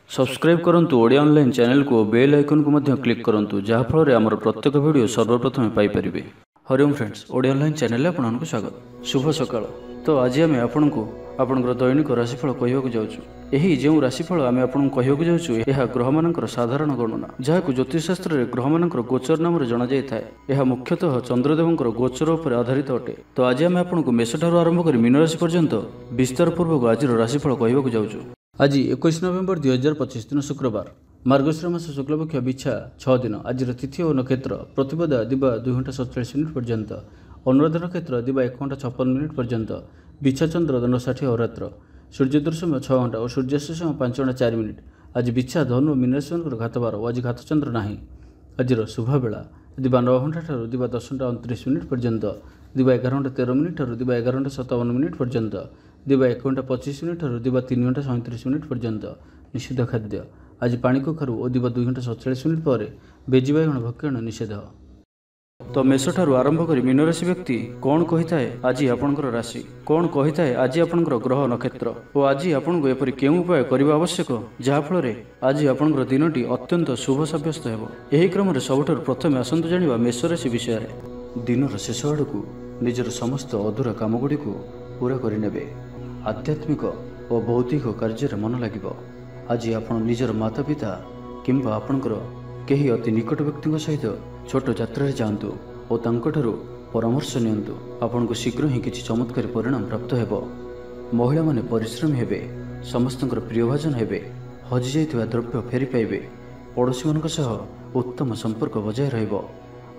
Subscribe करंतु Odia online channel को bell icon को मध्य क्लिक करंतु जहाँ फल आमर प्रत्येक वीडियो सर्वप्रथम Piper. Hariom friends, Odia online channel आपको स्वागत। शुभ सकाळ। तो आज आम आपको आपंकर दैनिक राशिफल कहवाक जाऊँ। यही जो राशिफल आम आपको कहवाक जाऊँ यह ग्रह मानकर साधारण गणना जहाँ ज्योतिषशास्त्र में ग्रह मानकर गोचर नाम जना जाए। यह मुख्यतः चंद्रदेवंकर गोचर उपर आधारित अटे। तो आज आम आपको मेष ठारू आरंभ कर मीन राशि पर्यंत विस्तार पूर्वक आज राशिफल कहवाक जाऊँ। आज 21 नवेम्बर 2025 दिन शुक्रवार, मार्गशीर मास शुक्लपक्ष बिछा 6 दिन। आज तिथि और नक्षत्र प्रतिपदा दिवा 2 घंटा 47 मिनिट पर्यंत, अनुराधा नक्षत्र दिवा 1 घंटा 56 मिनिट पर्यंत, बिछा चंद्र दंड 60 अहोरात्र, सूर्योदय समय 6 घंटा और सूर्यास्त समय 5 घंटा 4 मिनिट। आज बिछा धनु मीन राशि घातबार और आज घात चंद्र ना। आज शुभ बेला दिवा 9 घंटा ठार दिवा 10 घंटा 29 मिनिट पर्यंत, दिवा 11 घंटा 13 मिनिट ठार दिवा 11 घंटा 57 मिनिट पर्यंत, दिवा 1 घंटा 25 मिनिट ठार दिवा 3 घंटा 37 मिनिट पर्यंत। निषिद्ध खाद्य आज पानी कखारू और दिवा 2 घंटा 47 मिनिट पर बेजी बैगण भक्षण निषेध। तो मेष ठारू आरंभ कर मीन राशि व्यक्ति कौन कही थाए आज आपंकर राशि कौन कही थाए आज आपंकर ग्रह नक्षत्र और आज आपको एपरि केउं उपाय करबा आवश्यक जहाँ फल आज आपंकर दिनटी अत्यंत शुभ सब्यस्त हेबो। एही क्रम रे सबठारु प्रथमे आसंतु जानिबा मेष राशि विषय रे। दिनर शेष आड़कू निजर समस्त अधूरा काम गुड़ी पूरा करें। आध्यात्मिक और बौद्धिक कार्य मन लगे। आज आपण निजर माता पिता किंबा आपणकर केही अति निकट व्यक्ति सहित छोट यात्रा जातु और तांकठारु परामर्श नियंतु। आपन को शीघ्र ही किसी चमत्कारी परिणाम प्राप्त हेबो। महिला माने परिश्रमी हेबे, समस्तंकर प्रियभाजन हेबे, हजि जाइथिबा द्रव्य फेरी पाइबे, पड़ोशी मानक सह उत्तम संपर्क बजाय रहिबो।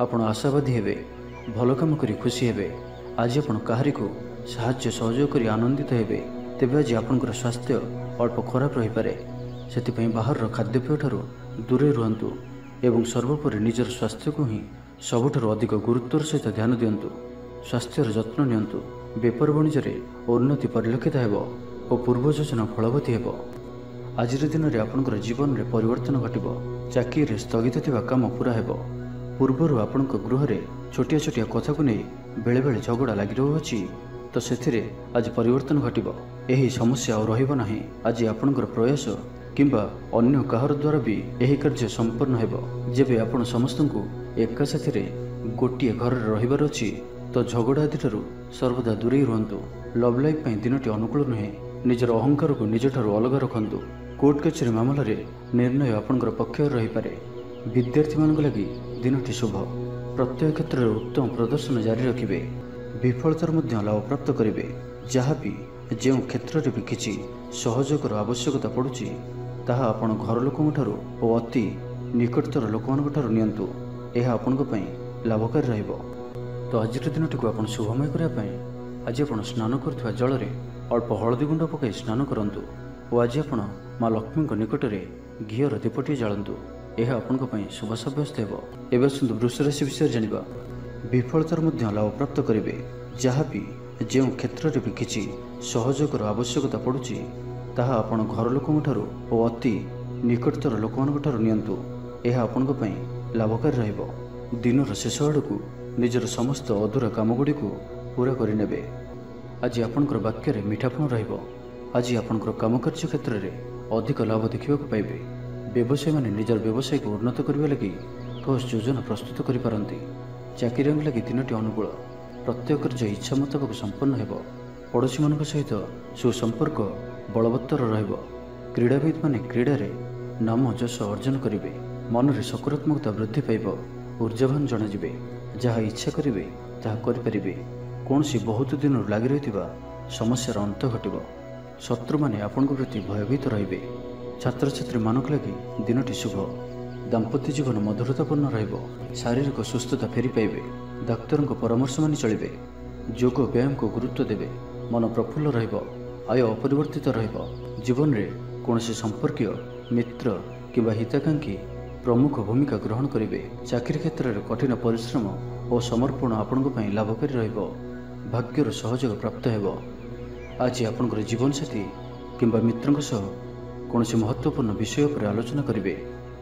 आपण आशावादी हेबे, भल काम करी खुशी हेबे। आज आपण काहारी को साहाय्य सहयोग करी आनंदित हेबे। तेबे आज आपनकर स्वास्थ्य अल्प खराब रही पारे, सेति बाहर खाद्यपेय ठारू दूरे रुहंतु एवं सर्वोपरि निजर स्वास्थ्य को ही सबुठारु अधिक गुरुत्वर सहित ध्यान दियंतु। स्वास्थ्यर जत्न नियंतु। बेपार वाणिज्य उन्नति परिलक्षित हेबो और पूर्व योजना फलवती हेबो। आज दिन में आपंकर जीवन में परिवर्तन घटिबो। चाकरी स्थगित थिबा काम पूरा हेबो। पूर्वर आपण गृह में छोटिया छोटिया कथा को नहीं बेले बेले झगड़ा लगी रहुछि, तो सेथिरे आज परिवर्तन घटिबो। एही समस्या और रहिबो नाही। आज आपणकर प्रयास किंबा अन्य काहर द्वारा भी यही कार्य संपन्न हेबो। जेबे आपण समस्त को एका साथी गोटे घर रहिबार अछि, तो झगड़ा आदि ठारू सर्वदा दूरे रुहंतु। लव लाइफ पई दिनटी अनुकूल नुहे। निजर अहंकार को निज ठारू अलग रखंतु। कोर्ट कचेरी मामला रे निर्णय आपणकर पक्ष रही पारे। विद्यार्थी मानक लगी दिनटी शुभ। प्रत्येक क्षेत्र में उत्तम प्रदर्शन जारी रखिबे। विफलतार मध्य लाभ प्राप्त करिवे। जहाँ भी जो क्षेत्र में भी किसी सहयोगर आवश्यकता पड़ुछि ताहा आपण घर लोकन ठारू और अति निकटतर लोकमान ठारू नियंतु। यह आपण लाभकारी रहिबो। तो आज दिनटी को आपण शुभमय करने आज आपण स्नान करथिबा जल रे अल्प हलदी गुंड पकाई स्नान करंतु और आज आपण माँ लक्ष्मी निकट में घीर दीपटी जालंतु। यह आपण शुभ सब्यस्त हेबो। एबे सुंदर वृष राशि विषय जानिबा। विफलतार मध्य लाभ प्राप्त करिवे। जहाँ भी जो क्षेत्र में भी किसी सहयोगर आवश्यकता पड़ुछि ताहा आपण घर लोकन ठारू और अति निकटतर लोकमान ठारू नियंतु। यह आपण लाभकारी रहिबो। दिनर शेष आड़कू निजर समस्त अधूरा काम गुड़ी पूरा करें। आज आपणकर वाक्य रे मीठापन रहिबो। आज आपणकर काम कार्य क्षेत्र में अधिक लाभ देखा पाइबे। व्यवसायी माने निजर व्यवसाय को उन्नत करने लगी ठोस योजना प्रस्तुत करिपारंती। चाकरी लगी दिनटी अनुकूल। प्रत्येक कार्य इच्छा मुताबक संपन्न हेबो। पड़ोशी मानक सहित सुसंपर्क बलवत्तर रहिबो। क्रीड़ाविद माने क्रीडा रे नाम जश अर्जन करिवे। मन रे सकारात्मकता वृद्धि पाइबो। ऊर्जावान जणाजिबे। जहाँ इच्छा करिवे ताहा करिपारिबे। कौनसी बहुत दिन लगी रहिथिबा समस्यार अंत घटिबो। शत्रु माने आपनक प्रति भयभीत रहिबे। छात्र छात्री मानक लगी दिनटी शुभ। दाम्पत्य जीवन मधुरतापूर्ण रहिबो। शारीरिक सुस्थता फेरी पाइबे। डाक्तर परामर्श मानि चलिबे। योग व्यायाम को गुरुत्व देवे। मन प्रफुल्ल रहिबो। आय अपरिवर्तित रहिबो। जीवन रे कौनसी संपर्कीय मित्र किंबा हिताकांक्षी प्रमुख भूमिका ग्रहण करिवे। चाकरी क्षेत्र में कठिन परिश्रम और समर्पण आपणक लाभकारी रहिबो। भाग्यर सहयोग प्राप्त हेबो। आज आपणकर जीवन साथी किंबा मित्रक सह कौनसी महत्वपूर्ण विषय पर आलोचना करिवे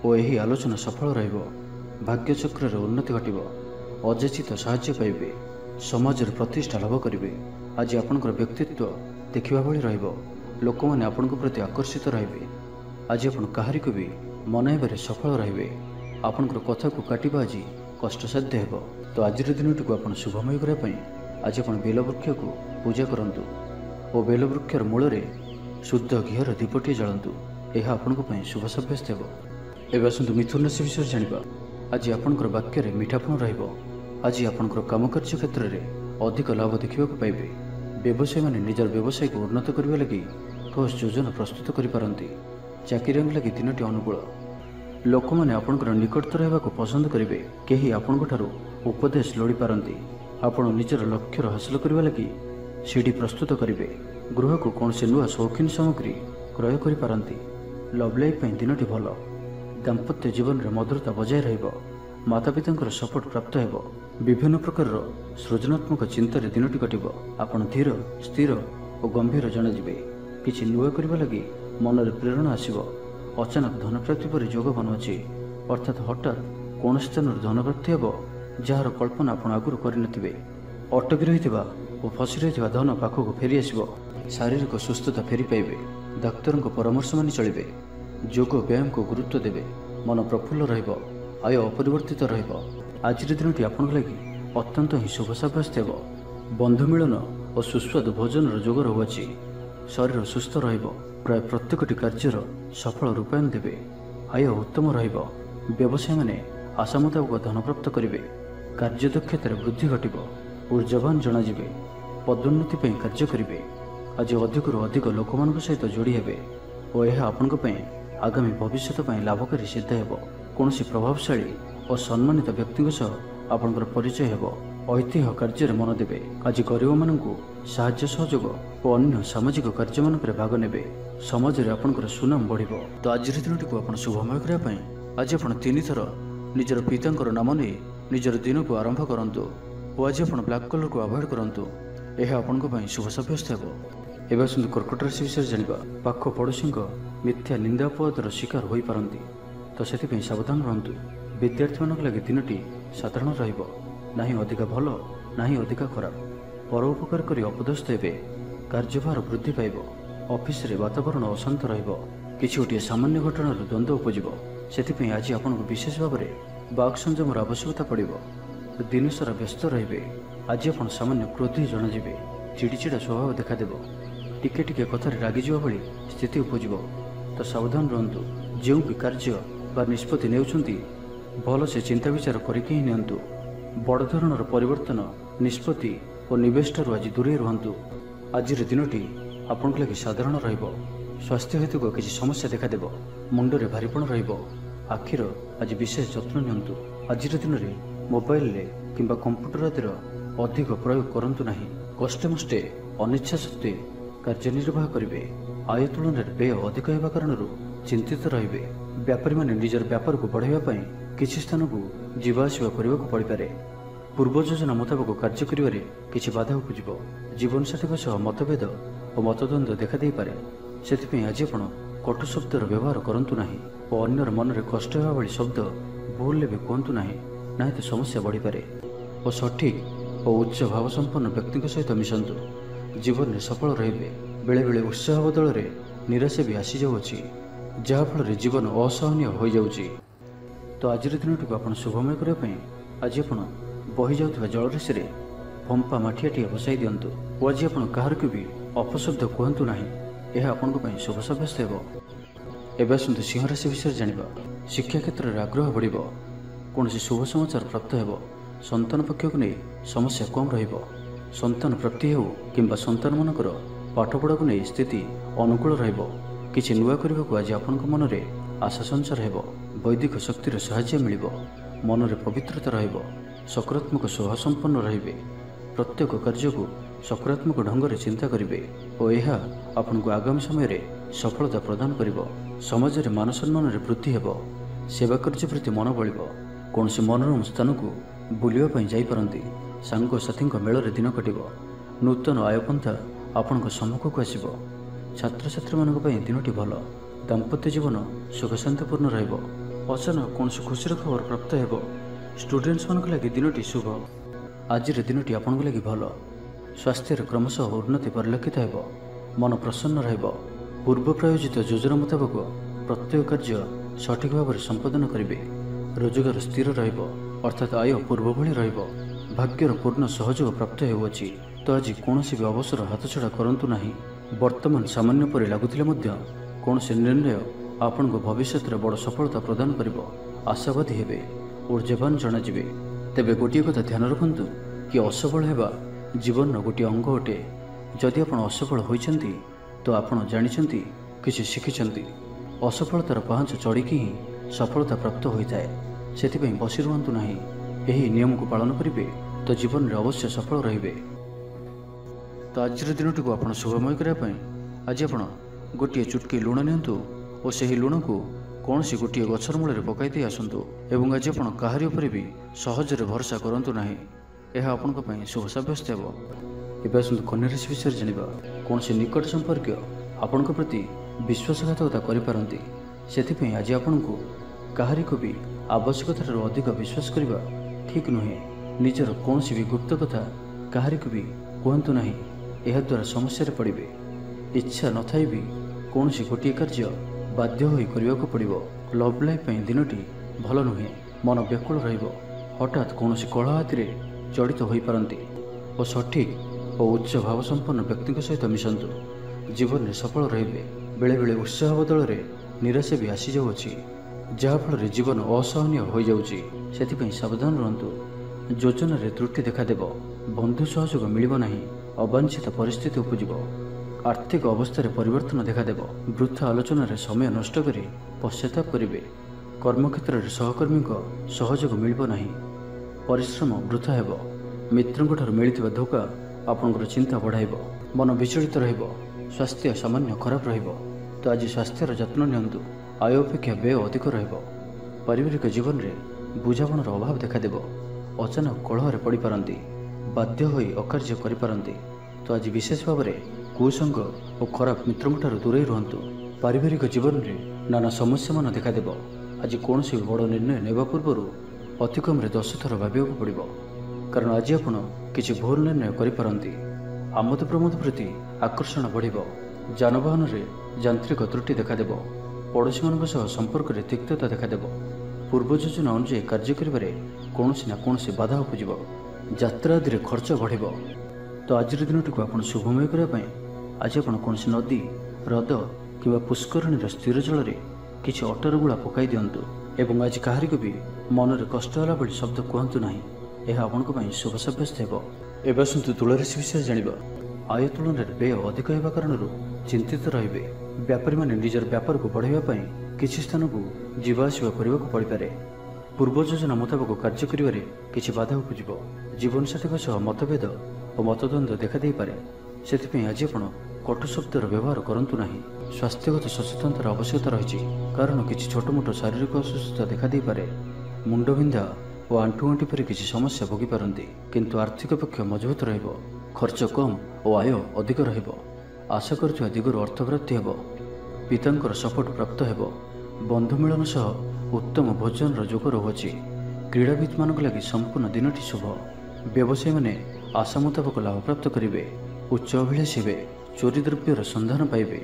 और यही आलोचना सफल रहिबो। भाग्य चक्र रे उन्नति घटिबो। अजाचित साहाय्य पाइबे। समाज रे प्रतिष्ठा लाभ करिवे। आज आपणकर व्यक्तित्व देखिबा भली रहिबो। लोक माने आपणक प्रति आकर्षित रहिबे। आज आपण काहारिको भी मनाइबारे सफल रहिबे। आपनकर कथा को काटिबा आज कष्टसाध्य हेबो। तो आज दिनटी को आपण शुभमय करिया पई आज आपण बेलवृक्ष को पूजा करंतु और बेलवृक्षर मूल रे शुद्ध घीर दीपटी जळंतु। यह आपनको पई शुभ साब्यस्त हेबो। एबे आसंतु मिथुन राशि विषय जानिबा। आज आपनकर वाक्य रे मीठापन रहिबो। आज आपनकर काम कार्य क्षेत्र रे अधिक लाभ देखिबा को पाइबे। व्यवसायी माने निजर व्यवसाय को उन्नत करबा लागि ठोस योजना प्रस्तुत करि पारंती। चाकरी लगी दिनटी अनुकूल। लोक मैंने आपणकर निकटतर होगा पसंद करेंगे। कहीं आपंठू उपदेश लोड़ी पारती। आपण निजर लक्ष्य हासिल करने लगी सीढ़ी प्रस्तुत करेंगे। गृह को कौन से नुआ शौकीन सामग्री क्रय कर पारती। लव लाइफ दिनटी भल। दाम्पत्य जीवन में मधुरता बजाय रहिबो। माता पिता सपोर्ट प्राप्त हेबो। विभिन्न प्रकार सृजनात्मक चिंतार दिनटी कटिबो। आपण धीर स्थिर और गंभीर जनाजिबे। किछि नुआ करबा लगी मनरे प्रेरणा आसिबो। अचानक धन प्राप्ति पर योग बनुछि। अर्थात हठात कौन स्थान धन प्राप्ति हेबो जार कल्पना आपण आगुर करिनथिबे। अटकी रहिथिबा और फसी रहिथिबा धन पाखक फेरी आसिबो। शारीरिक सुस्थता फेरी पाइबे। डाक्तर परामर्श मानि चलिबे। योग व्यायाम को गुरुत्व देबे। मन प्रफुल्ल रहिबो। आय अपरिवर्तित रहिबो। आज दिनटी आपण लागि अत्यंत ही शुभ साब्यस्त हेबो। बंधु मिलन और सुस्वादु भोजन जोग रहुछि। शरीर सुस्थ रहिबो। प्राय प्रत्येकटी कार्यर सफल रूपायन देवे। आय उत्तम रहिबो। व्यवसायी माने आशा मुताबक धन प्राप्त करेंगे। कार्यदक्षतार वृद्धि घटिबो। ऊर्जावान जनाजिबे। पदोन्नति पई कार्य करेंगे। आज अधिक अधिक लोक सहित जोड़ी हेबे और यह आपन आगामी भविष्य पई लाभकारी सिद्ध हेबो। कौनसी प्रभावशाली और सम्मानित व्यक्ति सह आपनकर परिचय हेबो। ऐतिह्य कार्य मन देवे। आज गरीब मानू साहाय्य सहयोग और अन्य सामाजिक कार्य मान भाग नेबे। समाज रे आपनकर सुनाम बढ़िबो। तो आज दिनटी को आपण शुभमय करिया पई आज आपण 3 थर निजर पितांकर नाम नै निजर दिन को आरंभ करंतु और आज आपण ब्लैक कलर को अवॉइड करंतु। यह आपन को पई शुभ साब्यस्त हेबो। एबा सुंदर कर्कट राशि विषय जानिबा। पाख पड़ोसी मिथ्या निंदा अपवादर शिकार होई पारंती। तो सेति पई सावधान रहंतु। विद्यार्थी मानक लागि दिनटी साधारण रहिबो। नाही अधिक भल नाही अधिक खराब। परोपकार करी अपदस्थ हेबे। कार्यभार वृद्धि पाइबो। ऑफिस रे वातावरण अशांत रहिबो। किछि गोटे सामान्य घटनार द्वंद्व उपजिबो। सेति आज आपनको विशेष भाव में बाक संयमर आवश्यकता पड़िबो। दिन सारा व्यस्त रहिबे। आज आपण सामान्य क्रोधी जनाजिबे। चिड़चिड़ा स्वभाव देखादेबो। टिके टिके कथार रागी जावा भली स्थिति उपजिबो। तो सावधान रहंतु। जो भी कार्य बा निष्पत्ति नेउछंती भल से चिंता विचार करिके ही नियंतु। बड़ धरणर परिवर्तन निष्पत्ति और निवेश आज दूरे रुहंतु। आज दिनटी आपण लगी साधारण रहिबो। स्वास्थ्य हेतु किसी समस्या देखादेबो। मुंडरे भारीपण रहिबो। आखिर आज विशेष जत्न नियंतु। आज दिन में मोबाइल रे किंबा कंप्यूटर आदिर अधिक प्रयोग करंतु नाही। कष्टे मष्टे अनिच्छा सत्वे कार्यनिर्वाह करेंगे। आय तुलन में व्यय अधिक होगा कारण चिंतित रहिबे। व्यापारी माने निजर व्यापार को बढ़ाइबा पई किछि स्थान को जीवा आसिबा करबा को पड़ी पारे। पूर्व योजना मुताबक कार्य करिवारे किछि बाधा उपजिबो। जीवन साथी सह मतभेद और मतद्वंद्व देखा दे पारे। सेतिपई आज आपण कटु शब्दर व्यवहार करंतु नाही और अन्यर मनरे कष्ट हेबा भली शब्द भूल भी कहतु नाही। नाही तो समस्या बढ़ी पारे। और सठिक और उच्च भाव संपन्न व्यक्ति सहित मिशंतु। जीवन में सफल रहिबे। बेले बेले उत्साह बदल रे निराशा भी आसी जाउछि जहाँफल जीवन असहनीय हो जाउछि। तो आज दिनटी को आपण शुभमय करबा पई आज आपण बही जाउथबा जलराशि रे पंपा माठियाटी बसाई दियंतु। और आज आपण काहार को भी अपशब्द कहतु नाही। यह आपण को पई शुभ साब्यस्त हेबो। एबे आसंतु सिंह राशि विषय जानिबा। शिक्षा क्षेत्र में आग्रह बढ़िबो। कौनसी शुभ समाचार प्राप्त हेबो। संतान पक्ष को नहीं समस्या कम रहिबो। संतान प्राप्ति हेउ किंबा संतान मानकर पाठपढ़ा को नहीं स्थिति अनुकूल रहिबो। किछि नुआ करबा को आज आपनक मन रे आशा संचार हेबो। वैदिक शक्तिर सहायता मिलिबो। मन रे पवित्रता रहिबो। सकारात्मक स्वभाव संपन्न रहिबे। प्रत्येक कार्य को सकारात्मक ढंग से चिंता करेंगे और यह आपन को आगामी समय रे सफलता प्रदान करिबो। समाज रे मान सम्मान रे वृद्धि हेबो। सेवा कार्य प्रति मन बलिबो। कौन से मनोरम स्थान को बुलिया पई जाई परंती। सांग साथी मेल रे दिन कटिबो। नूतन आयपंथा आपण को सम्मुख को आसिबो। छात्र छात्री मानक पई दिनटी भल। दाम्पत्य जीवन सुख शांतिपूर्ण रहिबो। अचानक कौन से खुशी खबर प्राप्त हेबो। स्टूडेंट्स मानक लागि दिनटी शुभ। आज दिनटी आपण लागि भल। स्वास्थ्य क्रमशः उन्नति परिलक्षित हेबो। मन प्रसन्न रहिबो। पूर्व प्रायोजित योजना मुताबक ପ୍ରତ୍ୟେକ କାର୍ଯ୍ୟ ସଠିକ୍ ଭାବରେ ସମ୍ପାଦନ କରିବେ। ରୋଜଗାର ସ୍ଥିର ରହିବ, ଅର୍ଥାତ୍ ଆୟ ପୂର୍ବ ଭଳି ରହିବ। ଭାଗ୍ୟର ପୂର୍ଣ୍ଣ ସହଯୋଗ ପ୍ରାପ୍ତ ହେଉଅଛି। ତ ଆଜି କୌଣସି ବି ଅବସର ହାତଛଡ଼ା କରନ୍ତୁ ନାହିଁ। ବର୍ତ୍ତମାନ ସାମାନ୍ୟ ପରି ଲାଗୁଥିଲେ ମଧ୍ୟ କୌଣସି ନିର୍ଣ୍ଣୟ ଆପଣଙ୍କୁ ଭବିଷ୍ୟତରେ ବଡ଼ ସଫଳତା ପ୍ରଦାନ କରିବ। ଆଶାବାଦୀ ହେବେ, ଊର୍ଜ୍ଜାବାନ ଜଣାଯିବେ। ତେବେ ଗୋଟିଏ କଥା ଧ୍ୟାନ ରଖନ୍ତୁ କି ଅସଫଳ ହେବା ଜୀବନର ଗୋଟିଏ ଅଙ୍ଗ ଅଟେ। ଯଦି ଆପଣ ଅସଫଳ ହୋଇଛନ୍ତି ତ ଆପଣ ଜାଣିଛନ୍ତି, କିଛି ଶିଖିଛନ୍ତି। ଅସଫଳତାର ପାହାଚ ଚଢ଼ିକି ହିଁ ସଫଳତା ପ୍ରାପ୍ତ ହୋଇଥାଏ। ସେଥିପାଇଁ ବସି ରୁହନ୍ତୁ ନାହିଁ। ଏହି ନିୟମକୁ ପାଳନ କରିବେ ତ ଜୀବନରେ ଅବଶ୍ୟ ସଫଳ ରହିବେ। ତ ଆଜିର ଦିନଟିକୁ ଆପଣ ଶୁଭମୟ କରିବା ପାଇଁ ଆଜି ଆପଣ ଗୋଟିଏ ଚୁଟକି ଲୁଣ ନିଅନ୍ତୁ ଓ ସେହି ଲୁଣକୁ କୌଣସି ଗୋଟିଏ ଗଛର ମୂଳରେ ପକାଇ ଦେଇ ଆସନ୍ତୁ। ଏବଂ ଆଜି ଆପଣ କାହାରି ଉପରେ ବି ସହଜରେ ଭରସା କରନ୍ତୁ ନାହିଁ। ଏହା ଆପଣଙ୍କ ପାଇଁ ଶୁଭ ସାବ୍ୟସ୍ତ ହେବ। ଏବେ ଆସନ୍ତୁ କନ୍ୟା ରାଶି ବିଷୟରେ ଜାଣିବା। କୌଣସି ନିକଟ ସମ୍ପର୍କୀୟ ଆପଣଙ୍କ ପ୍ରତି ବିଶ୍ୱାସଘାତକତା କରିପାରନ୍ତି। ସେଥିପାଇଁ ଆଜି ଆପଣଙ୍କୁ କାହାରିକୁ ବି ଆବଶ୍ୟକତାଠାରୁ ଅଧିକ ବିଶ୍ୱାସ କରିବା ଠିକ୍ ନୁହେଁ। ନିଜର କୌଣସି ବି ଗୁପ୍ତ କଥା କାହାରିକୁ ବି କୁହନ୍ତୁ ନାହିଁ। ଏହାଦ୍ୱାରା ସମସ୍ୟାରେ ପଡ଼ିବେ। ଇଚ୍ଛା ନଥାଇ ବି କୌଣସି ଗୋଟିଏ କାର୍ଯ୍ୟ ବାଧ୍ୟ ହୋଇ କରିବାକୁ ପଡ଼ିବ। ଲଭ୍ ଲାଇଫ୍ ପାଇଁ ଦିନଟି ଭଲ ନୁହେଁ। ମନ ବ୍ୟାକୁଳ ରହିବ। ହଠାତ୍ କୌଣସି କଳହ ହାତିରେ ଜଡ଼ିତ ହୋଇପାରନ୍ତି ଓ ସଠିକ୍ ଓ ଉଚ୍ଚ ଭାବସମ୍ପନ୍ନ ବ୍ୟକ୍ତିଙ୍କ ସହିତ ମିଶନ୍ତୁ। ଜୀବନରେ ସଫଳ ରହିବେ। ବେଳେବେଳେ ଉତ୍ସାହ ବଦଳରେ ନିରାଶା ବି ଆସିଯାଉଅଛି, ଯାହାଫଳରେ ଜୀବନ ଅସହନୀୟ ହୋଇଯାଉଛି। ସେଥିପାଇଁ ସାବଧାନ ରୁହନ୍ତୁ। ଯୋଜନାରେ ତ୍ରୁଟି ଦେଖାଦେବ। ବନ୍ଧୁ ସହଯୋଗ ମିଳିବ ନାହିଁ। ଅବାଞ୍ଛିତ ପରିସ୍ଥିତି ଉପୁଜିବ। ଆର୍ଥିକ ଅବସ୍ଥାରେ ପରିବର୍ତ୍ତନ ଦେଖାଦେବ। ବୃଥା ଆଲୋଚନାରେ ସମୟ ନଷ୍ଟ କରି ପଶ୍ଚାତାପ କରିବେ। କର୍ମକ୍ଷେତ୍ରରେ ସହକର୍ମୀଙ୍କ ସହଯୋଗ ମିଳିବ ନାହିଁ। ପରିଶ୍ରମ ବୃଥା ହେବ। ମିତ୍ରଙ୍କଠାରୁ ମିଳିଥିବା ଧୋକା ଆପଣଙ୍କର ଚିନ୍ତା ବଢ଼ାଇବ। ମନ ବିଚଳିତ ରହିବ। ସ୍ୱାସ୍ଥ୍ୟ ସାମାନ୍ୟ ଖରାପ ରହିବ। ତ ଆଜି ସ୍ୱାସ୍ଥ୍ୟର ଯତ୍ନ ନିଅନ୍ତୁ। ଆୟ ଅପେକ୍ଷା ବ୍ୟୟ ଅଧିକ ରହିବ। ପାରିବାରିକ ଜୀବନରେ ବୁଝାମଣାର ଅଭାବ ଦେଖାଦେବ। ଅଚାନକ କଳହରେ ପଡ଼ିପାରନ୍ତି। ବାଧ୍ୟ ହୋଇ ଅକାର୍ଯ୍ୟ କରିପାରନ୍ତି। ତ ଆଜି ବିଶେଷ ଭାବରେ କୁସଙ୍ଗ ଓ ଖରାପ ମିତ୍ରଙ୍କଠାରୁ ଦୂରେଇ ରୁହନ୍ତୁ। ପାରିବାରିକ ଜୀବନରେ ନାନା ସମସ୍ୟାମାନ ଦେଖାଦେବ। ଆଜି କୌଣସି ବଡ଼ ନିର୍ଣ୍ଣୟ ନେବା ପୂର୍ବରୁ ଅତି କମ୍ରେ 10 ଥର ଭାବିବାକୁ ପଡ଼ିବ। କାରଣ ଆଜି ଆପଣ କିଛି ଭୁଲ ନିର୍ଣ୍ଣୟ କରିପାରନ୍ତି। ଆମୋଦ ପ୍ରମୋଦ ପ୍ରତି ଆକର୍ଷଣ ବଢ଼ିବ। ଯାନବାହନରେ ଯାନ୍ତ୍ରିକ ତ୍ରୁଟି ଦେଖାଦେବ। ପଡ଼ୋଶୀମାନଙ୍କ ସହ ସମ୍ପର୍କରେ ତିକ୍ତତା ଦେଖାଦେବ। ପୂର୍ବ ଯୋଜନା ଅନୁଯାୟୀ କାର୍ଯ୍ୟ କରିବାରେ କୌଣସି ନା କୌଣସି ବାଧା ଉପୁଜିବ। ଯାତ୍ରା ଆଦିରେ ଖର୍ଚ୍ଚ ବଢ଼ିବ। ତ ଆଜିର ଦିନଟିକୁ ଆପଣ ଶୁଭମୟ କରିବା ପାଇଁ ଆଜି ଆପଣ କୌଣସି ନଦୀ, ହ୍ରଦ କିମ୍ବା ପୁଷ୍କରିଣୀର ସ୍ଥିର ଜଳରେ କିଛି ଅଟାର ଗୁଳା ପକାଇ ଦିଅନ୍ତୁ। ଏବଂ ଆଜି କାହାରିକୁ ବି ମନରେ କଷ୍ଟ ହେଲା ଭଳି ଶବ୍ଦ କୁହନ୍ତୁ ନାହିଁ। ଏହା ଆପଣଙ୍କ ପାଇଁ ଶୁଭ ସାବ୍ୟସ୍ତ ହେବ। ଏବେ ଆସନ୍ତୁ ତୁଳା ରାଶି ବିଷୟରେ ଜାଣିବା। ଆୟ ତୁଳନାରେ ବ୍ୟୟ ଅଧିକ ହେବା କାରଣରୁ ଚିନ୍ତିତ ରହିବେ। ବ୍ୟାପାରୀମାନେ ନିଜର ବ୍ୟାପାରକୁ ବଢ଼ାଇବା ପାଇଁ କିଛି ସ୍ଥାନକୁ ଯିବା ଆସିବା କରିବାକୁ ପଡ଼ିପାରେ। ପୂର୍ବ ଯୋଜନା ମୁତାବକ କାର୍ଯ୍ୟ କରିବାରେ କିଛି ବାଧା ଉପୁଜିବ। ଜୀବନସାଥୀଙ୍କ ସହ ମତଭେଦ ଓ ମତଦ୍ୱନ୍ଦ୍ୱ ଦେଖାଦେଇପାରେ। ସେଥିପାଇଁ ଆଜି ଆପଣ କଟୁ ଶବ୍ଦର ବ୍ୟବହାର କରନ୍ତୁ ନାହିଁ। ସ୍ୱାସ୍ଥ୍ୟଗତ ସଚେତନତାର ଆବଶ୍ୟକତା ରହିଛି, କାରଣ କିଛି ଛୋଟମୋଟ ଶାରୀରିକ ଅସୁସ୍ଥତା ଦେଖାଦେଇପାରେ। ମୁଣ୍ଡବିନ୍ଧା ଓ ଆଣ୍ଠୁଗଣ୍ଠି ପରି କିଛି ସମସ୍ୟା ଭୋଗିପାରନ୍ତି। କିନ୍ତୁ ଆର୍ଥିକ ପକ୍ଷ ମଜବୁତ ରହିବ। ଖର୍ଚ୍ଚ କମ୍ ଓ ଆୟ ଅଧିକ ରହିବ। ଆଶା କରୁଥିବା ଦିଗରୁ ଅର୍ଥପ୍ରାପ୍ତି ହେବ। ପିତାଙ୍କର ସପୋର୍ଟ ପ୍ରାପ୍ତ ହେବ। ବନ୍ଧୁ ମିଳନ ସହ ଉତ୍ତମ ଭୋଜନର ଯୋଗ ରହୁଅଛି। କ୍ରୀଡ଼ାବିତ୍ମାନଙ୍କ ଲାଗି ସମ୍ପୂର୍ଣ୍ଣ ଦିନଟି ଶୁଭ। ବ୍ୟବସାୟୀମାନେ ଆଶା ମୁତାବକ ଲାଭପ୍ରାପ୍ତ କରିବେ। ଉଚ୍ଚ ଅଭିଳାଷୀ ହେବେ। ଚୋରି ଦ୍ରବ୍ୟର ସନ୍ଧାନ ପାଇବେ।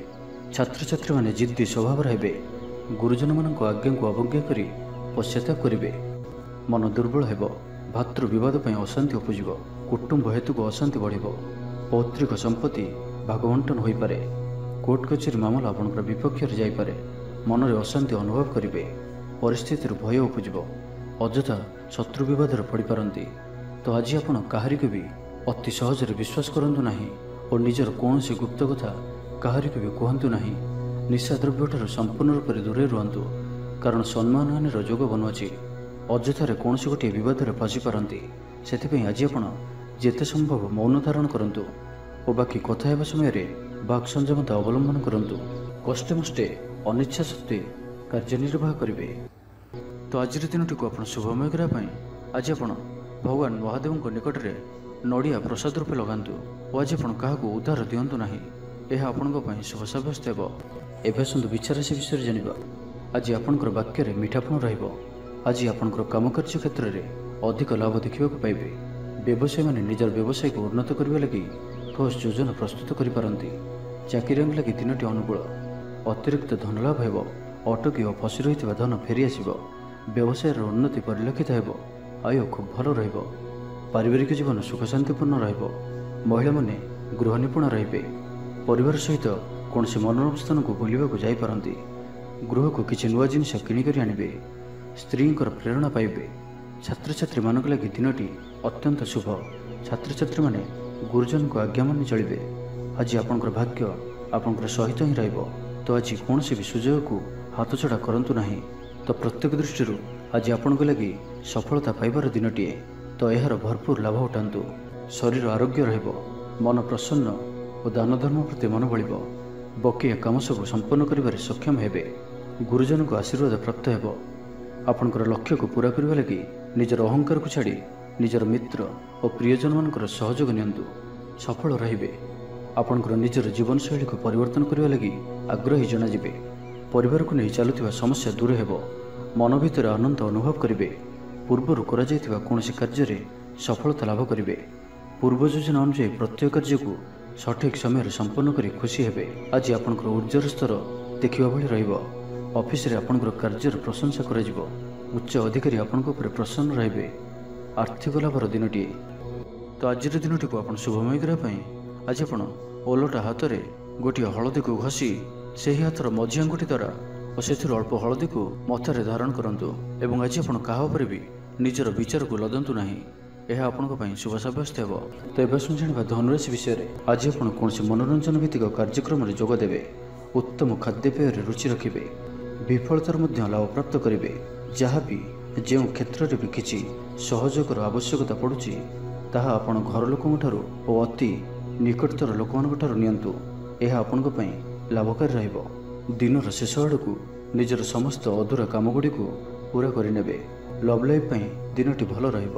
ଛାତ୍ରଛାତ୍ରୀମାନେ ଜିଦ୍ଦି ସ୍ୱଭାବର ହେବେ। ଗୁରୁଜନମାନଙ୍କ ଆଜ୍ଞାକୁ ଅବଜ୍ଞା କରି ପଶ୍ଚାତାପ କରିବେ। ମନ ଦୁର୍ବଳ ହେବ। ଭାତୃ ବିବାଦ ପାଇଁ ଅଶାନ୍ତି ଉପୁଜିବ। କୁଟୁମ୍ବ ହେତୁକୁ ଅଶାନ୍ତି ବଢ଼ିବ। ପୈତୃକ ସମ୍ପତ୍ତି ଭାଗବଣ୍ଟନ ହୋଇପାରେ। କୋର୍ଟ କଚେରୀ ମାମଲା ଆପଣଙ୍କର ବିପକ୍ଷରେ ଯାଇପାରେ। ମନରେ ଅଶାନ୍ତି ଅନୁଭବ କରିବେ। ପରିସ୍ଥିତିରୁ ଭୟ ଉପୁଜିବ। ଅଯଥା ଶତ୍ରୁ ବିବାଦରେ ପଡ଼ିପାରନ୍ତି। ତ ଆଜି ଆପଣ କାହାରିକୁ ବି ଅତି ସହଜରେ ବିଶ୍ୱାସ କରନ୍ତୁ ନାହିଁ ଓ ନିଜର କୌଣସି ଗୁପ୍ତ କଥା କାହାରିକୁ ବି କୁହନ୍ତୁ ନାହିଁ। ନିଶାଦ୍ରବ୍ୟଠାରୁ ସମ୍ପୂର୍ଣ୍ଣ ରୂପରେ ଦୂରେଇ ରୁହନ୍ତୁ, କାରଣ ସମ୍ମାନହାନିର ଯୋଗ ବନୁଅଛି। ଅଯଥାରେ କୌଣସି ଗୋଟିଏ ବିବାଦରେ ଫସିପାରନ୍ତି। ସେଥିପାଇଁ ଆଜି ଆପଣ ଯେତେ ସମ୍ଭବ ମୌନ ଧାରଣ କରନ୍ତୁ ଓ ବାକି କଥା ହେବା ସମୟରେ ବାକ୍ ସଂଯମତା ଅବଲମ୍ବନ କରନ୍ତୁ। କଷ୍ଟେମଷ୍ଟେ ଅନିଚ୍ଛା ସତ୍ତ୍ୱେ କାର୍ଯ୍ୟନିର୍ବାହ କରିବେ। ତ ଆଜିର ଦିନଟିକୁ ଆପଣ ଶୁଭମୟ କରିବା ପାଇଁ ଆଜି ଆପଣ ଭଗବାନ ମହାଦେବଙ୍କ ନିକଟରେ ନଡ଼ିଆ ପ୍ରସାଦ ରୂପେ ଲଗାନ୍ତୁ ଓ ଆଜି ଆପଣ କାହାକୁ ଉଦ୍ଧାର ଦିଅନ୍ତୁ ନାହିଁ। ଏହା ଆପଣଙ୍କ ପାଇଁ ଶୁଭ ସାବ୍ୟସ୍ତ ହେବ। ଏବେ ଆସନ୍ତୁ ବିଛା ରାଶି ବିଷୟରେ ଜାଣିବା। ଆଜି ଆପଣଙ୍କର ବାକ୍ୟରେ ମିଠାପଣ ରହିବ। ଆଜି ଆପଣଙ୍କର କାମକାର୍ଯ୍ୟ କ୍ଷେତ୍ରରେ ଅଧିକ ଲାଭ ଦେଖିବାକୁ ପାଇବେ। ବ୍ୟବସାୟୀମାନେ ନିଜର ବ୍ୟବସାୟକୁ ଉନ୍ନତ କରିବା ଲାଗି ଠୋସ୍ ଯୋଜନା ପ୍ରସ୍ତୁତ କରିପାରନ୍ତି। ଚାକିରିଆଙ୍କ ଲାଗି ଦିନଟି ଅନୁକୂଳ। ଅତିରିକ୍ତ ଧନଲାଭ ହେବ। ଅଟକି ଓ ଫସି ରହିଥିବା ଧନ ଫେରିଆସିବ। ବ୍ୟବସାୟର ଉନ୍ନତି ପରିଲକ୍ଷିତ ହେବ। ଆୟ ଖୁବ୍ ଭଲ ରହିବ। ପାରିବାରିକ ଜୀବନ ସୁଖ ଶାନ୍ତିପୂର୍ଣ୍ଣ ରହିବ। ମହିଳାମାନେ ଗୃହ ନିପୁଣ ରହିବେ। ପରିବାର ସହିତ କୌଣସି ମନୋରମ ସ୍ଥାନକୁ ବୁଲିବାକୁ ଯାଇପାରନ୍ତି। ଗୃହକୁ କିଛି ନୂଆ ଜିନିଷ କିଣିକରି ଆଣିବେ। ସ୍ତ୍ରୀଙ୍କର ପ୍ରେରଣା ପାଇବେ। ଛାତ୍ରଛାତ୍ରୀମାନଙ୍କ ଲାଗି ଦିନଟି ଅତ୍ୟନ୍ତ ଶୁଭ। ଛାତ୍ରଛାତ୍ରୀମାନେ ଗୁରୁଜନଙ୍କ ଆଜ୍ଞା ମାନି ଚଳିବେ। ଆଜି ଆପଣଙ୍କର ଭାଗ୍ୟ ଆପଣଙ୍କର ସହିତ ହିଁ ରହିବ। ତ ଆଜି କୌଣସି ବି ସୁଯୋଗକୁ ହାତଛଡ଼ା କରନ୍ତୁ ନାହିଁ। ତ ପ୍ରତ୍ୟେକ ଦୃଷ୍ଟିରୁ ଆଜି ଆପଣଙ୍କ ଲାଗି ସଫଳତା ପାଇବାର ଦିନଟିଏ। ତ ଏହାର ଭରପୁର ଲାଭ ଉଠାନ୍ତୁ। ଶରୀର ଆରୋଗ୍ୟ ରହିବ। ମନ ପ୍ରସନ୍ନ ଓ ଦାନ ଧର୍ମ ପ୍ରତି ମନ ବଳିବ। ବକେୟା କାମ ସବୁ ସମ୍ପନ୍ନ କରିବାରେ ସକ୍ଷମ ହେବେ। ଗୁରୁଜନଙ୍କ ଆଶୀର୍ବାଦ ପ୍ରାପ୍ତ ହେବ। ଆପଣଙ୍କର ଲକ୍ଷ୍ୟକୁ ପୂରା କରିବା ଲାଗି ନିଜର ଅହଙ୍କାରକୁ ଛାଡ଼ି ନିଜର ମିତ୍ର ଓ ପ୍ରିୟଜନମାନଙ୍କର ସହଯୋଗ ନିଅନ୍ତୁ। ସଫଳ ରହିବେ। ଆପଣଙ୍କର ନିଜର ଜୀବନଶୈଳୀକୁ ପରିବର୍ତ୍ତନ କରିବା ଲାଗି ଆଗ୍ରହୀ ଜଣାଯିବେ। ପରିବାରକୁ ନେଇ ଚାଲୁଥିବା ସମସ୍ୟା ଦୂର ହେବ। ମନ ଭିତରେ ଆନନ୍ଦ ଅନୁଭବ କରିବେ। ପୂର୍ବରୁ କରାଯାଇଥିବା କୌଣସି କାର୍ଯ୍ୟରେ ସଫଳତା ଲାଭ କରିବେ। ପୂର୍ବ ଯୋଜନା ଅନୁଯାୟୀ ପ୍ରତ୍ୟେକ କାର୍ଯ୍ୟକୁ ସଠିକ୍ ସମୟରେ ସମ୍ପନ୍ନ କରି ଖୁସି ହେବେ। ଆଜି ଆପଣଙ୍କର ଉର୍ଜାର ସ୍ତର ଦେଖିବା ଭଳି ରହିବ। ଅଫିସରେ ଆପଣଙ୍କର କାର୍ଯ୍ୟର ପ୍ରଶଂସା କରାଯିବ। ଉଚ୍ଚ ଅଧିକାରୀ ଆପଣଙ୍କ ଉପରେ ପ୍ରସନ୍ନ ରହିବେ। ଆର୍ଥିକ ଲାଭର ଦିନଟିଏ। ତ ଆଜିର ଦିନଟିକୁ ଆପଣ ଶୁଭମୟ କରିବା ପାଇଁ ଆଜି ଆପଣ ଓଲଟା ହାତରେ ଗୋଟିଏ ହଳଦୀକୁ ଘଷି ସେହି ହାତର ମଝି ଆଙ୍ଗୁଠି ଦ୍ୱାରା ଓ ସେଥିରୁ ଅଳ୍ପ ହଳଦୀକୁ ମଥାରେ ଧାରଣ କରନ୍ତୁ। ଏବଂ ଆଜି ଆପଣ କାହା ଉପରେ ବି ନିଜର ବିଚାରକୁ ଲଦନ୍ତୁ ନାହିଁ। ଏହା ଆପଣଙ୍କ ପାଇଁ ଶୁଭ ସାବ୍ୟସ୍ତ ହେବ। ତ ଏବେ ଆସନ୍ତୁ ଜାଣିବା ଧନୁରାଶି ବିଷୟରେ। ଆଜି ଆପଣ କୌଣସି ମନୋରଞ୍ଜନ ଭିତ୍ତିକ କାର୍ଯ୍ୟକ୍ରମରେ ଯୋଗ ଦେବେ। ଉତ୍ତମ ଖାଦ୍ୟପେୟରେ ରୁଚି ରଖିବେ। ବିଫଳତାର ମଧ୍ୟ ଲାଭ ପ୍ରାପ୍ତ କରିବେ। ଯାହା ବି ଯେଉଁ କ୍ଷେତ୍ରରେ ବି କିଛି ସହଯୋଗର ଆବଶ୍ୟକତା ପଡ଼ୁଛି ତାହା ଆପଣ ଘର ଲୋକଙ୍କଠାରୁ ଓ ଅତି ନିକଟତର ଲୋକମାନଙ୍କ ଠାରୁ ନିଅନ୍ତୁ। ଏହା ଆପଣଙ୍କ ପାଇଁ ଲାଭକାରୀ ରହିବ। ଦିନର ଶେଷ ଆଡ଼କୁ ନିଜର ସମସ୍ତ ଅଧୁରା କାମଗୁଡ଼ିକୁ ପୂରା କରିନେବେ। ଲଭ୍ ଲାଇଫ୍ ପାଇଁ ଦିନଟି ଭଲ ରହିବ।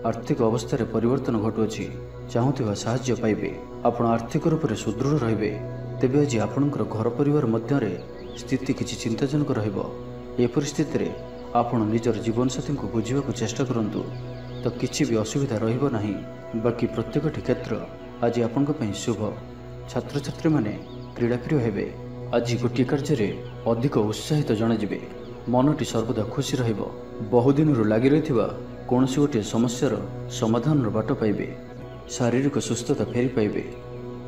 ଆର୍ଥିକ ଅବସ୍ଥାରେ ପରିବର୍ତ୍ତନ ଘଟୁଅଛି। ଚାହୁଁଥିବା ସାହାଯ୍ୟ ପାଇବେ। ଆପଣ ଆର୍ଥିକ ରୂପରେ ସୁଦୃଢ଼ ରହିବେ। ତେବେ ଆଜି ଆପଣଙ୍କର ଘର ପରିବାର ମଧ୍ୟରେ ସ୍ଥିତି କିଛି ଚିନ୍ତାଜନକ ରହିବ। ଏ ପରିସ୍ଥିତିରେ ଆପଣ ନିଜର ଜୀବନସାଥୀଙ୍କୁ ବୁଝିବାକୁ ଚେଷ୍ଟା କରନ୍ତୁ। ତ କିଛି ବି ଅସୁବିଧା ରହିବ ନାହିଁ। ବାକି ପ୍ରତ୍ୟେକଟି କ୍ଷେତ୍ର ଆଜି ଆପଣଙ୍କ ପାଇଁ ଶୁଭ। ଛାତ୍ରଛାତ୍ରୀମାନେ କ୍ରୀଡ଼ାପ୍ରିୟ ହେବେ। ଆଜି ଗୋଟିଏ କାର୍ଯ୍ୟରେ ଅଧିକ ଉତ୍ସାହିତ ଜଣାଯିବେ। ମନଟି ସର୍ବଦା ଖୁସି ରହିବ। ବହୁଦିନରୁ ଲାଗି ରହିଥିବା କୌଣସି ଗୋଟିଏ ସମସ୍ୟାର ସମାଧାନର ବାଟ ପାଇବେ। ଶାରୀରିକ ସୁସ୍ଥତା ଫେରି ପାଇବେ।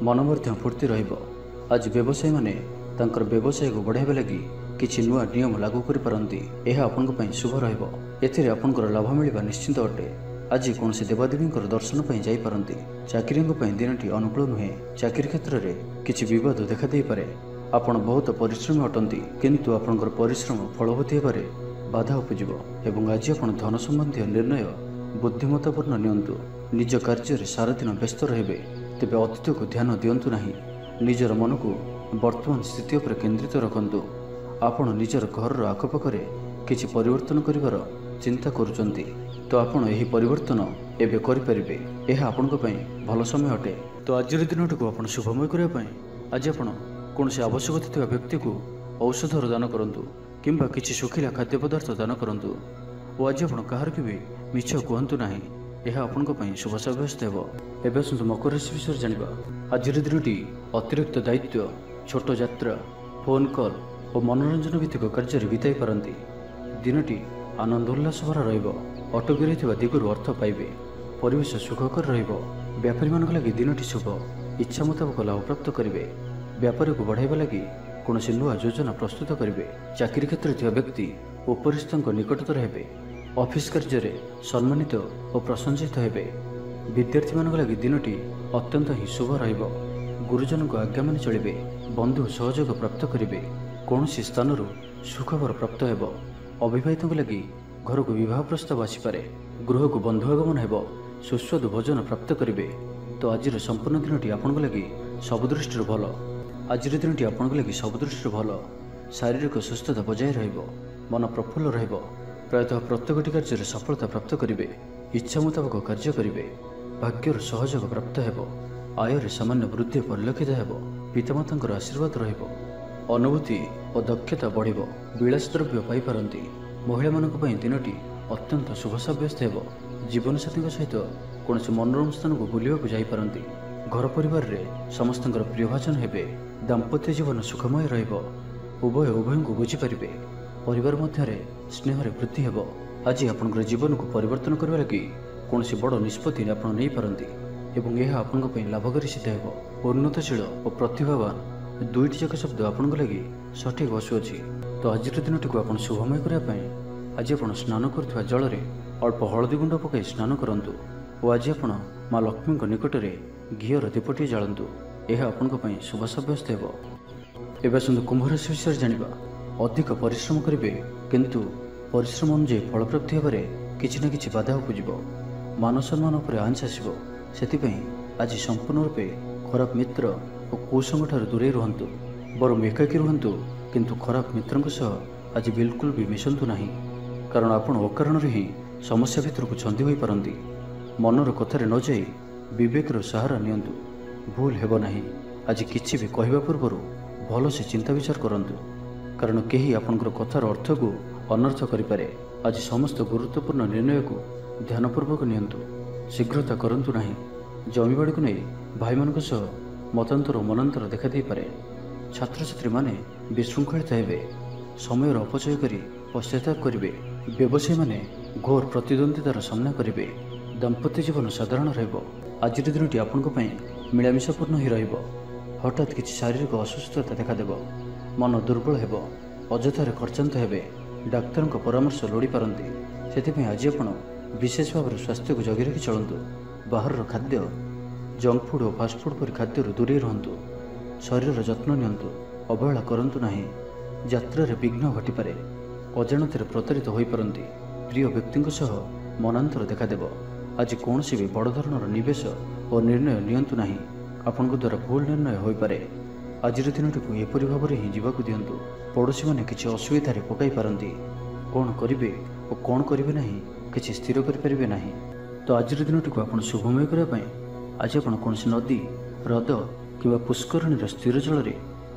ମନ ମଧ୍ୟ ଫୁର୍ତ୍ତି ରହିବ। ଆଜି ବ୍ୟବସାୟୀମାନେ ତାଙ୍କର ବ୍ୟବସାୟକୁ ବଢ଼ାଇବା ଲାଗି କିଛି ନୂଆ ନିୟମ ଲାଗୁ କରିପାରନ୍ତି। ଏହା ଆପଣଙ୍କ ପାଇଁ ଶୁଭ ରହିବ। ଏଥିରେ ଆପଣଙ୍କର ଲାଭ ମିଳିବା ନିଶ୍ଚିତ ଅଟେ। ଆଜି କୌଣସି ଦେବାଦେବୀଙ୍କର ଦର୍ଶନ ପାଇଁ ଯାଇପାରନ୍ତି। ଚାକିରିଙ୍କ ପାଇଁ ଦିନଟି ଅନୁକୂଳ ନୁହେଁ। ଚାକିରି କ୍ଷେତ୍ରରେ କିଛି ବିବାଦ ଦେଖାଦେଇପାରେ। ଆପଣ ବହୁତ ପରିଶ୍ରମୀ ଅଟନ୍ତି, କିନ୍ତୁ ଆପଣଙ୍କର ପରିଶ୍ରମ ଫଳବତୀ ହେବାରେ ବାଧା ଉପୁଜିବ। ଏବଂ ଆଜି ଆପଣ ଧନ ସମ୍ବନ୍ଧୀୟ ନିର୍ଣ୍ଣୟ ବୁଦ୍ଧିମତ୍ତାପୂର୍ଣ୍ଣ ନିଅନ୍ତୁ। ନିଜ କାର୍ଯ୍ୟରେ ସାରାଦିନ ବ୍ୟସ୍ତ ରହିବେ। ତେବେ ଅତୀତକୁ ଧ୍ୟାନ ଦିଅନ୍ତୁ ନାହିଁ। ନିଜର ମନକୁ ବର୍ତ୍ତମାନ ସ୍ଥିତି ଉପରେ କେନ୍ଦ୍ରିତ ରଖନ୍ତୁ। ଆପଣ ନିଜର ଘରର ଆଖପାଖରେ କିଛି ପରିବର୍ତ୍ତନ କରିବାର ଚିନ୍ତା କରୁଛନ୍ତି, ତ ଆପଣ ଏହି ପରିବର୍ତ୍ତନ ଏବେ କରିପାରିବେ। ଏହା ଆପଣଙ୍କ ପାଇଁ ଭଲ ସମୟ ଅଟେ। ତ ଆଜିର ଦିନଟିକୁ ଆପଣ ଶୁଭମୟ କରିବା ପାଇଁ ଆଜି ଆପଣ କୌଣସି ଆବଶ୍ୟକତା ଥିବା ବ୍ୟକ୍ତିକୁ ଔଷଧର ଦାନ କରନ୍ତୁ କିମ୍ବା କିଛି ଶୁଖିଲା ଖାଦ୍ୟ ପଦାର୍ଥ ଦାନ କରନ୍ତୁ। ଓ ଆଜି ଆପଣ କାହାର ବି ମିଛ କୁହନ୍ତୁ ନାହିଁ। ଏହା ଆପଣଙ୍କ ପାଇଁ ଶୁଭ ସାବ୍ୟସ୍ତ ହେବ। ଏବେ ଆସନ୍ତୁ ମକର ରାଶି ବିଷୟରେ ଜାଣିବା। ଆଜିର ଦିନଟି ଅତିରିକ୍ତ ଦାୟିତ୍ୱ, ଛୋଟ ଯାତ୍ରା, ଫୋନ୍ କଲ୍ ଓ ମନୋରଞ୍ଜନ ଭିତ୍ତିକ କାର୍ଯ୍ୟରେ ବିତାଇ ପାରନ୍ତି। ଦିନଟି ଆନନ୍ଦ ଉଲ୍ଲାସ ଭରା ରହିବ। ଅଟକି ରହିଥିବା ଦିଗରୁ ଅର୍ଥ ପାଇବେ। ପରିବେଶ ସୁଖକର ରହିବ। ବ୍ୟାପାରୀମାନଙ୍କ ଲାଗି ଦିନଟି ଶୁଭ। ଇଚ୍ଛା ମୁତାବକ ଲାଭ ପ୍ରାପ୍ତ କରିବେ। ବ୍ୟାପାରକୁ ବଢ଼ାଇବା ଲାଗି କୌଣସି ନୂଆ ଯୋଜନା ପ୍ରସ୍ତୁତ କରିବେ। ଚାକିରି କ୍ଷେତ୍ରରେ ଥିବା ବ୍ୟକ୍ତି ଉପରିସ୍ଥଙ୍କ ନିକଟତର ହେବେ। ଅଫିସ୍ କାର୍ଯ୍ୟରେ ସମ୍ମାନିତ ଓ ପ୍ରଶଂସିତ ହେବେ। ବିଦ୍ୟାର୍ଥୀମାନଙ୍କ ଲାଗି ଦିନଟି ଅତ୍ୟନ୍ତ ହିଁ ଶୁଭ ରହିବ। ଗୁରୁଜନଙ୍କ ଆଜ୍ଞା ମାନି ଚଳିବେ। ବନ୍ଧୁ ସହଯୋଗ ପ୍ରାପ୍ତ କରିବେ। କୌଣସି ସ୍ଥାନରୁ ସୁଖବର ପ୍ରାପ୍ତ ହେବ। ଅବିବାହିତଙ୍କ ଲାଗି ଘରକୁ ବିବାହ ପ୍ରସ୍ତାବ ଆସିପାରେ। ଗୃହକୁ ବନ୍ଧୁ ଆଗମନ ହେବ। ସୁସ୍ୱାଦୁ ଭୋଜନ ପ୍ରାପ୍ତ କରିବେ। ତ ଆଜିର ସମ୍ପୂର୍ଣ୍ଣ ଦିନଟି ଆପଣଙ୍କ ଲାଗି ସବୁ ଦୃଷ୍ଟିରୁ ଭଲ। ଆଜିର ଦିନଟି ଆପଣଙ୍କ ଲାଗି ସବୁ ଦୃଷ୍ଟିରୁ ଭଲ। ଶାରୀରିକ ସୁସ୍ଥତା ବଜାୟ ରହିବ। ମନ ପ୍ରଫୁଲ୍ଲ ରହିବ। ପ୍ରାୟତଃ ପ୍ରତ୍ୟେକଟି କାର୍ଯ୍ୟରେ ସଫଳତା ପ୍ରାପ୍ତ କରିବେ। ଇଚ୍ଛା ମୁତାବକ କାର୍ଯ୍ୟ କରିବେ। ଭାଗ୍ୟର ସହଯୋଗ ପ୍ରାପ୍ତ ହେବ। ଆୟରେ ସାମାନ୍ୟ ବୃଦ୍ଧି ପରିଲକ୍ଷିତ ହେବ। ପିତାମାତାଙ୍କର ଆଶୀର୍ବାଦ ରହିବ। ଅନୁଭୂତି ଓ ଦକ୍ଷତା ବଢ଼ିବ। ବିଳାସ ଦ୍ରବ୍ୟ ପାଇପାରନ୍ତି। ମହିଳାମାନଙ୍କ ପାଇଁ ଦିନଟି ଅତ୍ୟନ୍ତ ଶୁଭ ସାବ୍ୟସ୍ତ ହେବ। ଜୀବନସାଥୀଙ୍କ ସହିତ କୌଣସି ମନୋରମ ସ୍ଥାନକୁ ବୁଲିବାକୁ ଯାଇପାରନ୍ତି। ଘର ପରିବାରରେ ସମସ୍ତଙ୍କର ପ୍ରିୟଭାଜନ ହେବେ। ଦାମ୍ପତ୍ୟ ଜୀବନ ସୁଖମୟ ରହିବ। उभय उभयଙ୍କୁ ବୁଝିପାରିବେ। ପରିବାର ମଧ୍ୟରେ ସ୍ନେହରେ ବୃଦ୍ଧି ହେବ। ଆଜି ଆପଣଙ୍କର ଜୀବନକୁ ପରିବର୍ତ୍ତନ କରିବା ଲାଗି କୌଣସି ବଡ଼ ନିଷ୍ପତ୍ତି ଆପଣ ନେଇପାରନ୍ତି ଏବଂ ଏହା ଆପଣଙ୍କ ପାଇଁ ଲାଭକାରୀ ସିଦ୍ଧ ହେବ। ଉନ୍ନତଶୀଳ ଓ ପ୍ରତିଭାବାନ ଦୁଇଟି ଯାକ ଶବ୍ଦ ଆପଣଙ୍କ ଲାଗି ସଠିକ୍ ବସୁଅଛି। ତ ଆଜିର ଦିନଟିକୁ ଆପଣ ଶୁଭମୟ କରିବା ପାଇଁ ଆଜି ଆପଣ ସ୍ନାନ କରୁଥିବା ଜଳରେ ଅଳ୍ପ ହଳଦୀ ଗୁଣ୍ଡ ପକାଇ ସ୍ନାନ କରନ୍ତୁ ଓ ଆଜି ଆପଣ ମା ଲକ୍ଷ୍ମୀଙ୍କ ନିକଟରେ ଘିଅର ଦୀପଟିଏ ଜାଳନ୍ତୁ। ଏହା ଆପଣଙ୍କ ପାଇଁ ଶୁଭ ସାବ୍ୟସ୍ତ ହେବ। ଏବେ ଆସନ୍ତୁ କୁମ୍ଭ ରାଶି ବିଷୟରେ ଜାଣିବା। ଅଧିକ ପରିଶ୍ରମ କରିବେ କିନ୍ତୁ ପରିଶ୍ରମ ଅନୁଯାୟୀ ଫଳପ୍ରାପ୍ତି ହେବାରେ କିଛି ନା କିଛି ବାଧା ଉପୁଜିବ। ମାନ ସମ୍ମାନ ଉପରେ ଆଞ୍ଚ ଆସିବ। ସେଥିପାଇଁ ଆଜି ସମ୍ପୂର୍ଣ୍ଣ ରୂପେ ଖରାପ ମିତ୍ର ଓ କୁସଙ୍ଗଠାରୁ ଦୂରେଇ ରୁହନ୍ତୁ। ବରଂ ଏକାକୀ ରୁହନ୍ତୁ କିନ୍ତୁ ଖରାପ ମିତ୍ରଙ୍କ ସହ ଆଜି ବିଲକୁଲ ବି ମିଶନ୍ତୁ ନାହିଁ, କାରଣ ଆପଣ ଅକାରଣରେ ହିଁ ସମସ୍ୟା ଭିତରକୁ ଛନ୍ଦି ହୋଇପାରନ୍ତି। ମନର କଥାରେ ନ ଯାଇ ବିବେକର ସାହାରା ନିଅନ୍ତୁ। ଭୁଲ ହେବ ନାହିଁ। ଆଜି କିଛି ବି କହିବା ପୂର୍ବରୁ ଭଲସେ ଚିନ୍ତା ବିଚାର କରନ୍ତୁ, କାରଣ କେହି ଆପଣଙ୍କର କଥାର ଅର୍ଥକୁ ଅନର୍ଥ କରିପାରେ। ଆଜି ସମସ୍ତ ଗୁରୁତ୍ୱପୂର୍ଣ୍ଣ ନିର୍ଣ୍ଣୟକୁ ଧ୍ୟାନପୂର୍ବକ ନିଅନ୍ତୁ। ଶୀଘ୍ରତା କରନ୍ତୁ ନାହିଁ। ଜମିବାଡ଼ିକୁ ନେଇ ଭାଇମାନଙ୍କ ସହ ମତାନ୍ତର ଓ ମନାନ୍ତର ଦେଖାଦେଇପାରେ। ଛାତ୍ରଛାତ୍ରୀମାନେ ବିଶୃଙ୍ଖଳିତ ହେବେ। ସମୟର ଅପଚୟ କରି ପଶ୍ଚାତାପ କରିବେ। ବ୍ୟବସାୟୀମାନେ ଘୋର ପ୍ରତିଦ୍ୱନ୍ଦ୍ୱିତାର ସାମ୍ନା କରିବେ। ଦାମ୍ପତ୍ୟ ଜୀବନ ସାଧାରଣ ରହିବ। ଆଜିର ଦିନଟି ଆପଣଙ୍କ ପାଇଁ ମିଳାମିଶାପୂର୍ଣ୍ଣ ହିଁ ରହିବ। ହଠାତ୍ କିଛି ଶାରୀରିକ ଅସୁସ୍ଥତା ଦେଖାଦେବ। ମନ ଦୁର୍ବଳ ହେବ। ଅଯଥାରେ ଖର୍ଚ୍ଚାନ୍ତ ହେବେ। ଡାକ୍ତରଙ୍କ ପରାମର୍ଶ ଲୋଡ଼ିପାରନ୍ତି। ସେଥିପାଇଁ ଆଜି ଆପଣ ବିଶେଷ ଭାବରେ ସ୍ୱାସ୍ଥ୍ୟକୁ ଜଗି ରଖି ଚଳନ୍ତୁ। ବାହାରର ଖାଦ୍ୟ, ଜଙ୍କ ଫୁଡ୍ ଓ ଫାଷ୍ଟଫୁଡ୍ ପରି ଖାଦ୍ୟରୁ ଦୂରେଇ ରୁହନ୍ତୁ। ଶରୀରର ଯତ୍ନ ନିଅନ୍ତୁ। ଅବହେଳା କରନ୍ତୁ ନାହିଁ। ଯାତ୍ରାରେ ବିଘ୍ନ ଘଟିପାରେ। ଅଜାଣତରେ ପ୍ରତାରିତ ହୋଇପାରନ୍ତି। ପ୍ରିୟ ବ୍ୟକ୍ତିଙ୍କ ସହ ମନାନ୍ତର ଦେଖାଦେବ। ଆଜି କୌଣସି ବି ବଡ଼ ଧରଣର ନିବେଶ ଓ ନିର୍ଣ୍ଣୟ ନିଅନ୍ତୁ ନାହିଁ। ଆପଣଙ୍କ ଦ୍ୱାରା ଭୁଲ ନିର୍ଣ୍ଣୟ ହୋଇପାରେ। ଆଜିର ଦିନଟିକୁ ଏପରି ଭାବରେ ହିଁ ଯିବାକୁ ଦିଅନ୍ତୁ। ପଡ଼ୋଶୀମାନେ କିଛି ଅସୁବିଧାରେ ପକାଇ ପାରନ୍ତି। କ'ଣ କରିବେ ଓ କ'ଣ କରିବେ ନାହିଁ କିଛି ସ୍ଥିର କରିପାରିବେ ନାହିଁ। ତ ଆଜିର ଦିନଟିକୁ ଆପଣ ଶୁଭମୟ କରିବା ପାଇଁ ଆଜି ଆପଣ କୌଣସି ନଦୀ, ହ୍ରଦ କିମ୍ବା ପୁଷ୍କରିଣୀର ସ୍ଥିର ଜଳରେ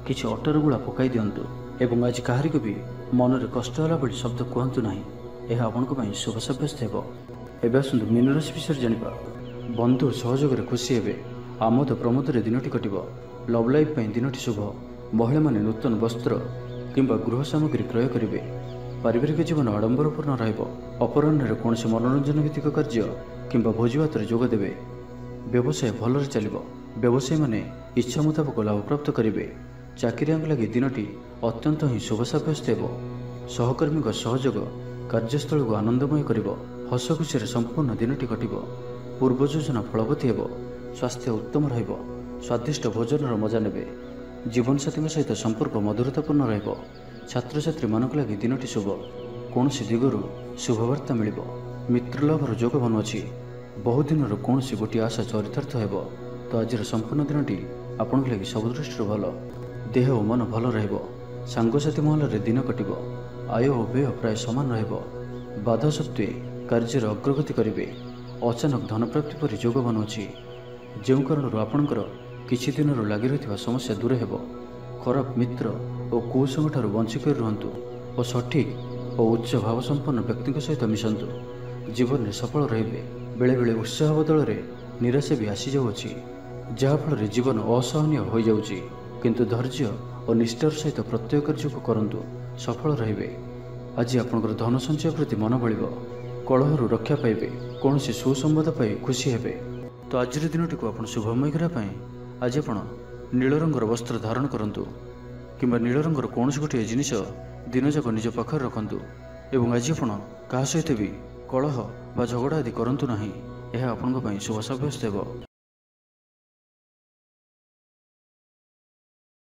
କିଛି ଅଟାର ଗୁଳା ପକାଇ ଦିଅନ୍ତୁ ଏବଂ ଆଜି କାହାରିକୁ ବି ମନରେ କଷ୍ଟ ହେଲା ଭଳି ଶବ୍ଦ କୁହନ୍ତୁ ନାହିଁ। ଏହା ଆପଣଙ୍କ ପାଇଁ ଶୁଭ ସାବ୍ୟସ୍ତ ହେବ। ଏବେ ଆସନ୍ତୁ ମୀନ ରାଶି ବିଷୟରେ ଜାଣିବା। ବନ୍ଧୁ ସହଯୋଗରେ ଖୁସି ହେବେ। ଆମୋଦ ପ୍ରମୋଦରେ ଦିନଟି କଟିବ। ଲଭ୍ ଲାଇଫ୍ ପାଇଁ ଦିନଟି ଶୁଭ। ମହିଳାମାନେ ନୂତନ ବସ୍ତ୍ର କିମ୍ବା ଗୃହ ସାମଗ୍ରୀ କ୍ରୟ କରିବେ। ପାରିବାରିକ ଜୀବନ ଆଡ଼ମ୍ବରପୂର୍ଣ୍ଣ ରହିବ। ଅପରାହ୍ନରେ କୌଣସି ମନୋରଞ୍ଜନ ଭିତ୍ତିକ କାର୍ଯ୍ୟ କିମ୍ବା ଭୋଜିଭାତରେ ଯୋଗ ଦେବେ। ବ୍ୟବସାୟ ଭଲରେ ଚାଲିବ। ବ୍ୟବସାୟୀମାନେ ଇଚ୍ଛା ମୁତାବକ ଲାଭପ୍ରାପ୍ତ କରିବେ। ଚାକିରିଆଙ୍କ ଲାଗି ଦିନଟି ଅତ୍ୟନ୍ତ ହିଁ ଶୁଭ ସାବ୍ୟସ୍ତ ହେବ। ସହକର୍ମୀଙ୍କ ସହଯୋଗ କାର୍ଯ୍ୟସ୍ଥଳକୁ ଆନନ୍ଦମୟ କରିବ। ହସ ଖୁସିରେ ସମ୍ପୂର୍ଣ୍ଣ ଦିନଟି କଟିବ। ପୂର୍ବ ଯୋଜନା ଫଳବତୀ ହେବ। ସ୍ୱାସ୍ଥ୍ୟ ଉତ୍ତମ ରହିବ। ସ୍ୱାଦିଷ୍ଟ ଭୋଜନର ମଜା ନେବେ। ଜୀବନସାଥୀଙ୍କ ସହିତ ସମ୍ପର୍କ ମଧୁରତାପୂର୍ଣ୍ଣ ରହିବ। ଛାତ୍ରଛାତ୍ରୀମାନଙ୍କ ଲାଗି ଦିନଟି ଶୁଭ। କୌଣସି ଦିଗରୁ ଶୁଭବାର୍ତ୍ତା ମିଳିବ। ମିତ୍ରଲାଭର ଯୋଗ ବନୁଅଛି। ବହୁଦିନର କୌଣସି ଗୋଟିଏ ଆଶା ଚରିତାର୍ଥ ହେବ। ତ ଆଜିର ସମ୍ପୂର୍ଣ୍ଣ ଦିନଟି ଆପଣଙ୍କ ଲାଗି ସବୁ ଦୃଷ୍ଟିରୁ ଭଲ। ଦେହ ଓ ମନ ଭଲ ରହିବ। ସାଙ୍ଗସାଥି ମହଲରେ ଦିନ କଟିବ। ଆୟ ଓ ବ୍ୟୟ ପ୍ରାୟ ସମାନ ରହିବ। ବାଧା ସତ୍ତ୍ୱେ କାର୍ଯ୍ୟରେ ଅଗ୍ରଗତି କରିବେ। ଅଚାନକ ଧନପ୍ରାପ୍ତି ପରି ଯୋଗ ବନୁଅଛି। ଯେଉଁ କାରଣରୁ ଆପଣଙ୍କର କିଛି ଦିନରୁ ଲାଗି ରହିଥିବା ସମସ୍ୟା ଦୂର ହେବ। ଖରାପ ମିତ୍ର ଓ କୁସଙ୍ଗଠାରୁ ବଞ୍ଚି କରି ରୁହନ୍ତୁ ଓ ସଠିକ୍ ଓ ଉଚ୍ଚ ଭାବସମ୍ପନ୍ନ ବ୍ୟକ୍ତିଙ୍କ ସହିତ ମିଶନ୍ତୁ। ଜୀବନରେ ସଫଳ ରହିବେ। ବେଳେବେଳେ ଉତ୍ସାହ ବଦଳରେ ନିରାଶା ବି ଆସିଯାଉଅଛି, ଯାହାଫଳରେ ଜୀବନ ଅସହନୀୟ ହୋଇଯାଉଛି। କିନ୍ତୁ ଧୈର୍ଯ୍ୟ ଓ ନିଷ୍ଠାର ସହିତ ପ୍ରତ୍ୟେକ କାର୍ଯ୍ୟକୁ କରନ୍ତୁ। ସଫଳ ରହିବେ। ଆଜି ଆପଣଙ୍କର ଧନ ସଞ୍ଚୟ ପ୍ରତି ମନ ବଳିବ। କଳହରୁ ରକ୍ଷା ପାଇବେ। କୌଣସି ସୁସମ୍ବାଦ ପାଇ ଖୁସି ହେବେ। ତ ଆଜିର ଦିନଟିକୁ ଆପଣ ଶୁଭମୟ କରିବା ପାଇଁ ଆଜି ଆପଣ ନୀଳ ରଙ୍ଗର ବସ୍ତ୍ର ଧାରଣ କରନ୍ତୁ କିମ୍ବା ନୀଳ ରଙ୍ଗର କୌଣସି ଗୋଟିଏ ଜିନିଷ ଦିନଯାକ ନିଜ ପାଖରେ ରଖନ୍ତୁ ଏବଂ ଆଜି ଆପଣ କାହା ସହିତ ବି କଳହ ବା ଝଗଡ଼ା ଆଦି କରନ୍ତୁ ନାହିଁ। ଏହା ଆପଣଙ୍କ ପାଇଁ ଶୁଭ ସାବ୍ୟସ୍ତ ହେବ।